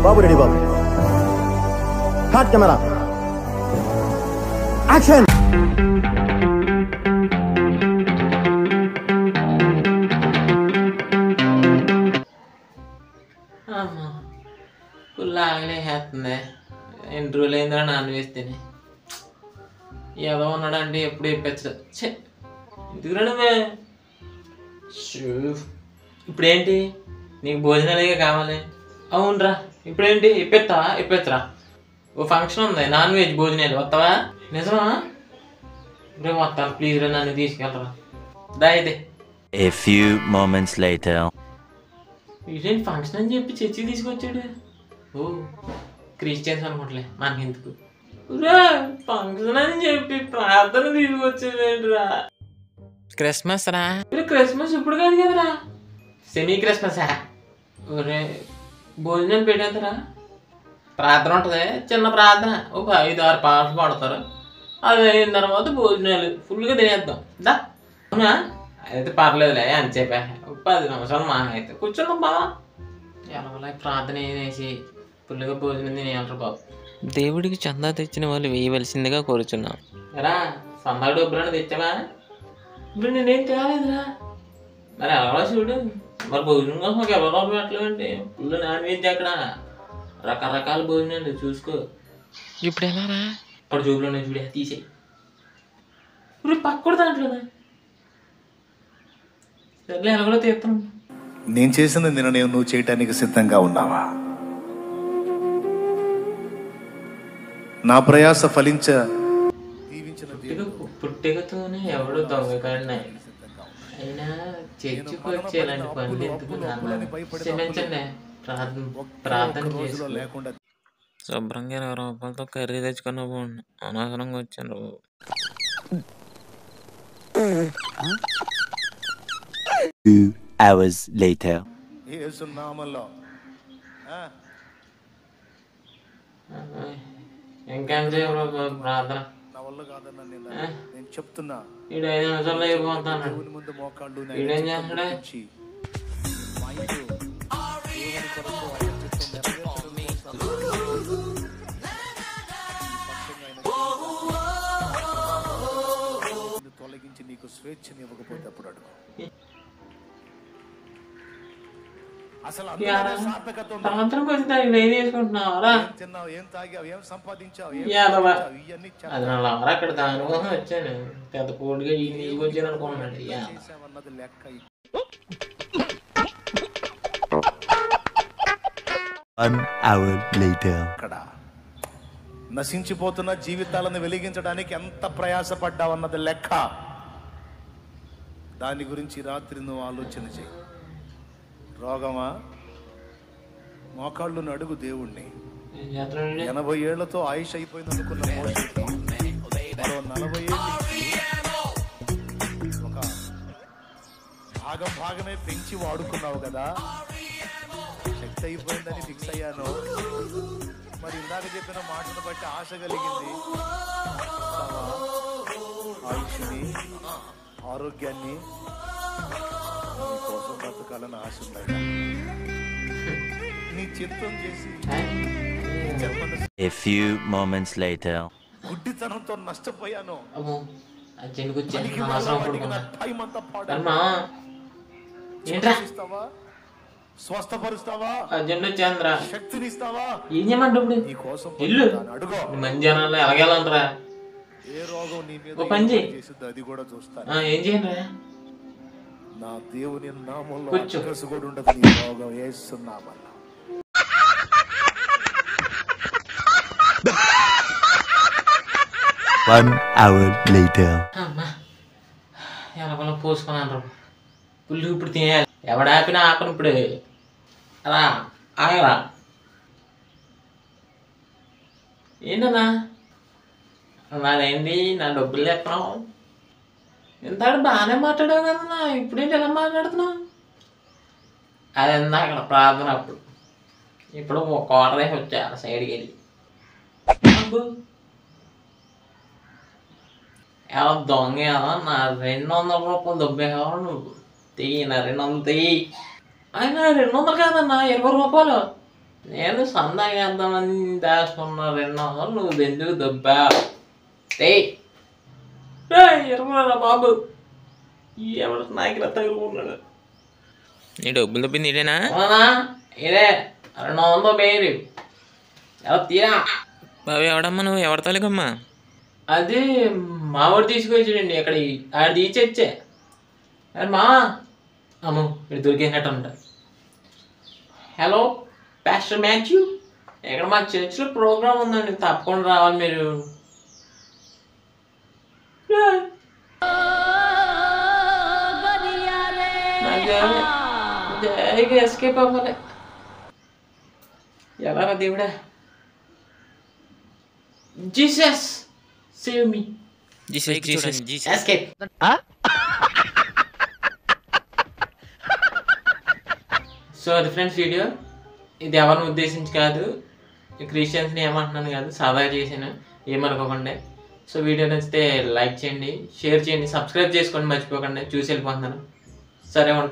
బాబు ready బాబు. హాట్ camera action. Full ఆగలే వేస్తుంది. ఎన్ని రోజులు అయిందా నాన్ వెజ్ తిని. ఏదో ఉన్నాడంటే ఎప్పుడు ఇప్పించదు. ఎందుకు రావే ఇప్పుడేంటి నీకు భోజనాలే కావాలి? అవునరా ఇప్పుడేంటి ఇప్పిత్తరా? ఓ ఫంక్షన్ ఉంది, నాన్ వెజ్ భోజనాలు. వస్తావా? నిజమా? ఇప్పుడే వస్తాను, ప్లీజ్ రా, నన్ను తీసుకెళ్ళరా. దా అయితే. A few moments later. ఇదేంటి ఫంక్షన్ అని చెప్పి చర్చి తీసుకొచ్చాడు? ఓ క్రిస్టియన్స్ అనుకుంటలే, మనకెందుకు. ఫంక్షన్ అని చెప్పి ప్రార్థన తీసుకొచ్చాడేంట్రా? క్రిస్మస్ రా. క్రిస్మస్ ఇప్పుడు కాదు కదరా, సెమీ క్రిస్మస్. ఒరే భోజనం పెట్టేద్దరా, ప్రార్థన ఉంటుంది, చిన్న ప్రార్థన, ఒక 5-6 పాటలు పాడతారు. అది అయిన తర్వాత భోజనాలు ఫుల్గా తినేద్దాం. దా అవునా? అయితే పర్లేదులే, అని చెప్పా. 10 నిమిషాలు మా అయితే కూర్చున్నాం బాబా. ఎలా ప్రార్థన వేసి ఫుల్గా భోజనం తినేయాలరా బాబు. దేవుడికి చందా తెచ్చిన వాళ్ళు వేయవలసిందిగా కోరుచున్నాం. రా సందా డబ్బులను తెచ్చావా? ఇప్పుడు నేనేం తేలేదురా. మరి ఎలా చూడు, మరి భోజనం కోసం ఒక 20 రూపాయలు పెట్టలేదంటే ఫుల్ నాన్ వెజ్ అక్కడ, రకరకాల భోజనాలు చూసుకో. ఇప్పుడు ఎలా రా? అక్కడ జోబులోనే చూడే, తీసేయి. ఇప్పుడు పక్కడు దాంట్లోనే సర్లే, ఎలా కూడా తీస్తాను. నేను చేసిన నిర్ణయం నువ్వు చేయటానికి సిద్ధంగా ఉన్నావా? నా ప్రయాస ఫలించ పుట్టికతోనే ఎవడు దొంగకాడిన అయినా చర్చికి వచ్చి ఇలాంటి పనులు ఎందుకు? క్షమించండి, ప్రార్థన లేకుండా శుభ్రంగా 20 రూపాయలతో కర్రీ తెచ్చుకున్న బాగుండు. అనవసరంగా వచ్చాను. 2 hours later. ఇంకేంసేపు ప్రార్థన? నేను చెప్తున్నా, ఈడు 5 నిమిషాల్లో అయిపోతాను. ముందు మోకాళ్ళు ఈడేం చేస్తాడే? తొలగించి నీకు స్వేచ్ఛని ఇవ్వకపోతే అప్పుడు అడుగు. అసలు సాయంత్రం వచ్చి ఏం చేసుకుంటున్నావా? తిన్నావు, ఏం తాగావు, ఏం సంపాదించావు, అది నా లవర్ అక్కడ దానికోసం వచ్చాను. పెద్ద కోడిగా ఈ నీకు వచ్చాను అనుకున్నాడు. అన్నది లెక్క. 1 hour later. అక్కడ నశించిపోతున్న జీవితాలను వెలిగించడానికి ఎంత ప్రయాసపడ్డావన్నది లెక్క. దాని గురించి రాత్రి నువ్వు ఆలోచన చేయి. రోగమా? మోకాళ్ళును అడుగు దేవుణ్ణి. 80 ఏళ్లతో ఆయుష్ అయిపోయింది అనుకున్న మోషకి మరో 40 ఏళ్ళు ఒక భాగమే పెంచి వాడుకున్నావు కదా. శక్తి అయిపోయిందని ఫిక్స్ అయ్యాను. మరి ఇందాక చెప్పిన మాటను బట్టి ఆశ కలిగింది. ఆయుష్ని, ఆరోగ్యాన్ని కోసం బ్రతకాలని ఆశ ఉందా? నీ చిత్తం చేసి A few moments later. గుడ్డితనంతో నష్టపోయాను. స్వస్థపరుస్తావా? శక్తిని ఇస్తావా? ఏం చేయమంటే నీ కోసం అడుగు. మంచి జనాలు ఎలాగెళ్ళంటరా? ఏ రోగం నీ మీద చేసిద్దో అది కూడా చూస్తాను. ఏం చేయండి? నా దేవుని నామంలో కూడా ఉండదు. నీ రోగం వేస్తున్నామన్నా. 1 hour later. అమ్మా ఎలాగోలా పోసుకున్నాను. పుల్లు ఇప్పుడు తినేయాలి. ఎవడాపినా ఆపను ఇప్పుడు. రా ఆగరా. ఏంటన్నా నాదేంటి? నా డబ్బులు చెప్పడం ఇంతడు బాగానే మాట్లాడావు కదన్నా, ఇప్పుడేంటి ఎలా మాట్లాడుతున్నావు? అది అక్కడ ప్రార్థన అప్పుడు. ఇప్పుడు ఒక ఆర్డర్ వేసి వచ్చా సైడ్కి వెళ్ళి. ఎలా దొంగ నా 200 రూపాయలు దొబ్బేవారు నువ్వు. తెయ్యి నా 200 తెయ్యి. అయినా 200 కాదన్నా 20 రూపాయలు. నేను సందాగా ఎంతమంది దాచుకున్నా 200 నువ్వు ఎందుకు దబ్బా ఇరవరా బాబు ఎవరు నాయకులు తగులుకున్నాడు నీ డబ్బులు దొబ్బింది ఇదేనా ఇదే 200 పేరు ఎలా తీరా బాబు ఎవడమ్మా నువ్వు ఎవరి తాలూకమ్మా అది మావాడు తీసుకొచ్చాడండి అక్కడ ఆడ తీసేచ్చే అరే మా అమ్మో ఇక్కడ దొరికేసినట్టు ఉంటా హలో పాస్టర్ మ్యాథ్యూ ఇక్కడ మా చర్చ్లో ప్రోగ్రామ్ ఉందండి తప్పకుండా రావాలి మీరు నాకు ఎస్కేప్ అవ్వాలి ఎలా దేవుడా Jesus save me escape so అది ఫ్రెండ్స్ వీడియో ఇది ఎవరిని ఉద్దేశించి కాదు క్రిస్టియన్స్ని ఏమంటున్నాను కాదు సాదాగా చేసాను ఏమనుకోకండి సో వీడియో నచ్చితే లైక్ చేయండి షేర్ చేయండి సబ్స్క్రైబ్ చేసుకోండి మర్చిపోకండి చూసి వెళ్ళిపోతున్నాను సరే ఉంటా